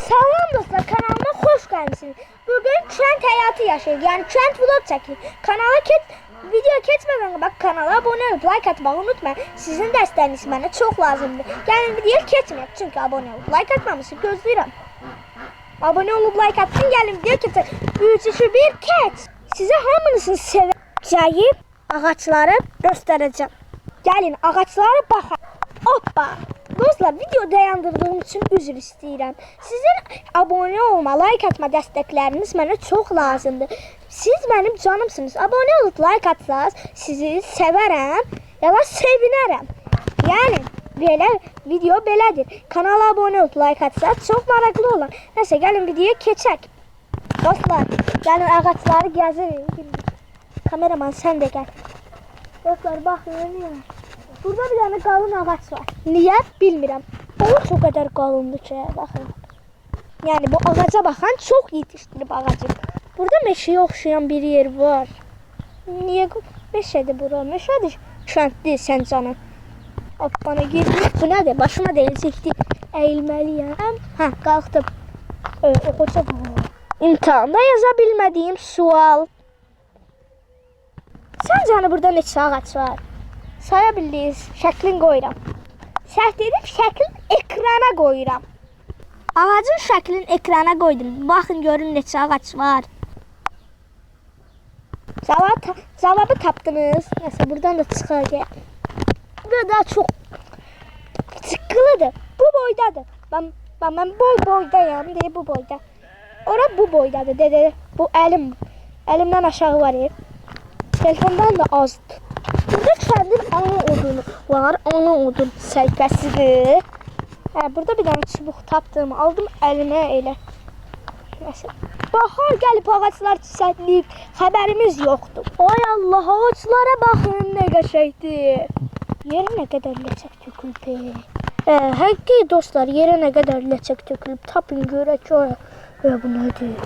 Salam dostlar, kanalıma hoş geldiniz. Bugün kent hayatı yaşıyoruz. Yani kent vlog çekiyoruz. Video geçmeden bak kanala abone olup like atmayı unutmayın. Sizin desteğiniz bana çok lazımdı. Yani video geçmeyek çünkü abone olup like atmamızı gözlüyorum. Abone olup like atın, gelin video geçelim. 3, 2, 1 geç. Size hamınızı seveceğim ağaçları göstereceğim. Gelin ağaçlara bakın. Hoppa. Dostlar, video dayandırdığım için üzr istəyirəm. Sizin abone olma, like atma dəstəkləriniz mənə çox lazımdır. Siz mənim canımsınız. Abone olup like atsanız sizi sevərəm, ya da sevinərəm. Yəni belə video belədir. Kanala abone olup like atsanız çox maraqlı olur. Nəsə, gəlin videoya keçək. Dostlar, gəlin ağaçları gəzirik. Kameraman sən də gəl. Dostlar, baxın nə. Burada bir tane qalın ağaç var. Niye bilmirəm. O çok kadar qalındır ki, baxın. Yani bu ağaca baxan çok yetiştirib ağacı. Burada meşeye oxşayan bir yer var. Niye meşədir bura? Meşədir. Kənddir sən canım. Bana girdik. Bu nədir? Başıma değilecekti. Eğilmeliyim. Ha, qalxdım. Oxucam. İmtihanda yaza bilmədiyim sual. Sən canı burada neçə ağac var? Saya bildiniz, şəklin qoyuram. Səhv dedim, şəklin ekrana qoyuram. Ağacın şəklin ekrana qoydum. Baxın, görün neçə ağac var. Cavabı tapdınız. Nəsə, buradan da çıxacaq. Burada daha çox sıqqılıdır. Bu boydadır. Ben boydayam, deyə bu boyda. Ora bu boydadır, dedə. Bu əlim. Əlimdən aşağı var. Telefondan da azdır. Burada kəndin ana odunu var. Ana odun səhifəsidir. Burada bir tane çubuq tapdım. Aldım əlimə elə. Bahar gəlib, ağaçlar çiçəkləyib. Xəbərimiz yoxdur. Ay Allah, ağaçlara baxın, nə qəşəngdir. Yerə nə qədər ləçək tökülüb. Həqiqi dostlar, yerə nə qədər ləçək tökülüb. Tapın görək ki, bu nədir?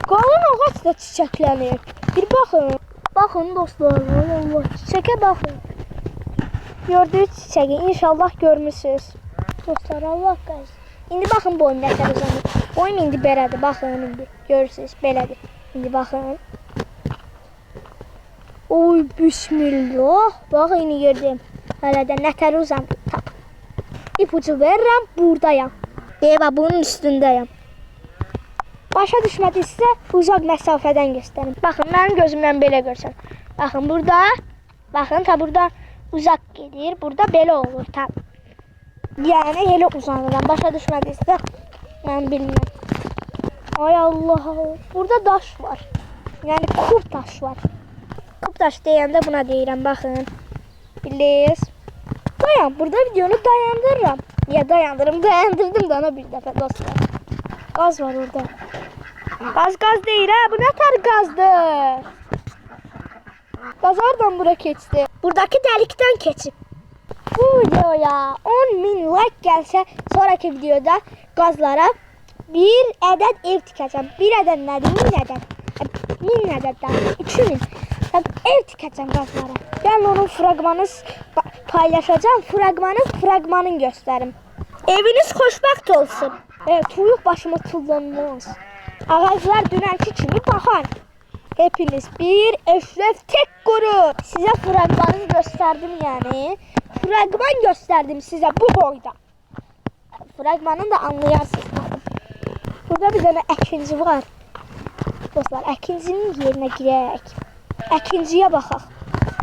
Qalın ağac da çiçəklənir. Bir baxın. Bakın dostlar, Allah, çiçeğe bakın. Gördüğünüz çiçeği inşallah görmüşsünüz. Dostlar, Allah qayırsın. İndi baxın boyum nətər uzanır. Boyum indi belədir, baxın indi. Görürsünüz, belədir. İndi baxın. Oy, bismillah. Baxın, indi gördüm. Hələ də nətər uzanır. Tap. İpucu verirəm, buradayam. Deyəbə, bunun üstündəyəm. Başa düşmədinizsə uzaq məsafədən göstərin. Baxın, mənim gözümdən belə görsən. Baxın, burada. Baxın, ta burada uzaq gedir. Burada belə olur. Ta. Yəni, elə uzanıram. Başa düşmədinizsə mən bilmirəm. Ay Allah. Burada daş var. Yəni, kub daş var. Kub daş deyəndə buna deyirəm. Baxın. Bilirsiniz. Dayan, burada videonu dayandırıram. Niyə dayandırım? Dayandırdım da ona bir dəfə dostlar. Gaz var orada. Gaz değil ha. Bu ne tar gazdır? Gaz oradan bura keçdi. Buradaki delikten keçip. Bu videoya 10.000 like gelse sonraki videoda gazlara bir adet ev tikeceğim. Bir adet nedir? 1000 adet. 1000 adet daha. 2000. Ev tikeceğim gazlara. Ben onun fragmanı paylaşacağım. Fragmanın gösterim. Eviniz xoşbəxt olsun. Evet, tuyuq başıma tullanmaz. Ağaclar dünənki kimi baxan. Hepiniz bir eşref tek grup. Size fragmanı gösterdim yani. Fragman gösterdim size bu boyda. Fragmanını da anlayarsınız. Burada bir tane əkinci var. Dostlar, əkincinin yerine girək. Əkinciyə baxaq.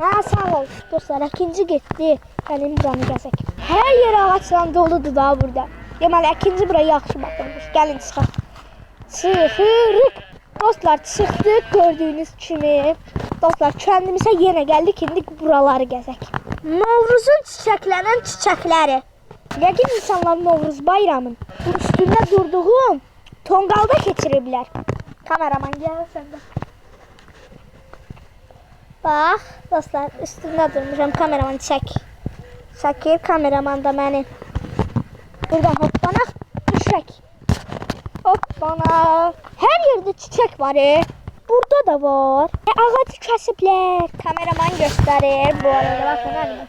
Ha, sağ ol. Dostlar, əkinci getdi. Gəlim canı gəzək. Hər yer ağaçla doludur daha burada. Deməli, əkinci buraya yaxşı baxılmış. Gəlin çıxaq. Çıxırıq. Dostlar, çıxdıq gördüyünüz kimi. Dostlar, kəndimizə yenə gəldik. İndi buraları gəzək. Novruzun çiçəklənən çiçəkləri. Yəqin insanlar Novruz bayramın bu üstündə durduğum tonqalda keçiriblər. Kameraman gəlsən də. Bax, dostlar, üstündə durmuşam. Kameraman çək. Çəkir kameraman da məni. Buradan hoppanaq, düşək. Hoppana. Her yerde çiçek var. Burada da var. Ağacı kesipler. Kameraman gösterir. Bu arada bakın anne.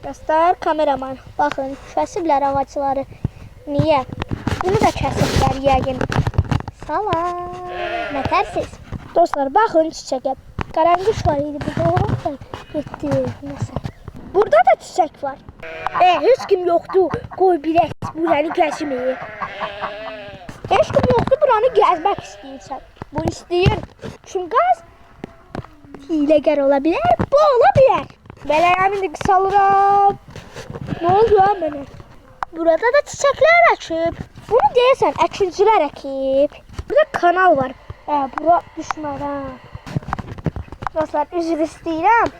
Göster kameraman. Bakın kesipler ağaçları. Niye? Bunu da kəsiblər yəqin. Salam. Nətərsiz? Dostlar, baxın çiçəyə. Qaranquş var idi burada. Getdi. Nəsə. Burada da çiçək var. Heç kim yoxdur. Qoy bir buranı gəzməyə. Heç kim yoxdur, buranı gəzmək istəyirsən. Bu istəyir. Çünki hiləgər ola bilər, bu ola bilər. Belə əmindir qısalıram. Nə oldu ya mənə? Burada da çiçəklər əkib. Bunu deyəsən, əkincilər əkib. Burada kanal var. Bura düşmərəm. Dostlar, üzr istəyirəm.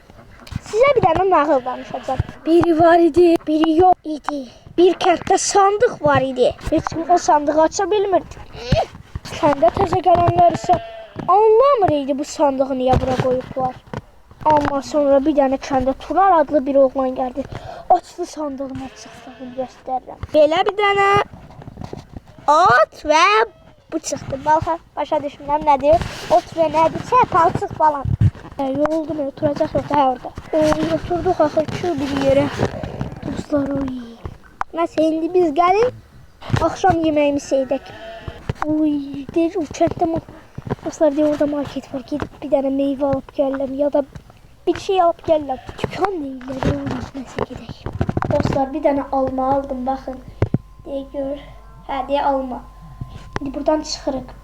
Sizə bir dənə nağıl danışacağım. Biri var idi, biri yox idi. Bir kənddə sandıq var idi. Heç kim o sandığı aça bilmirdi. Kəndə təzə gələnlər isə anlamır idi bu sandığı niyə bura qoyublar. Amma sonra bir dənə kəndə Turar adlı bir oğlan gəldi. Açdı sandığın açıqlığını göstərirəm. Belə bir dənə ot və bu çıxdı. Başa düşmürəm nədir? Ot və nədirsə palçıq falan. Yoruldum, oturacaq yox orada. Oturduq axır ki bir yerə. Dostlar, nəsə indi biz gəlin axşam yeməyimizi yedək. Deyir, o kənddə dostlar, deyir, orada market var. Gedib bir dənə meyvə alıb gəlirəm ya da bir şey alıb gəlirəm. Dükan deyirlər, nəsə gedək. Dostlar, bir dənə alma aldım, baxın. Deyir, gör. Deyir, alma. İndi buradan çıxırıq.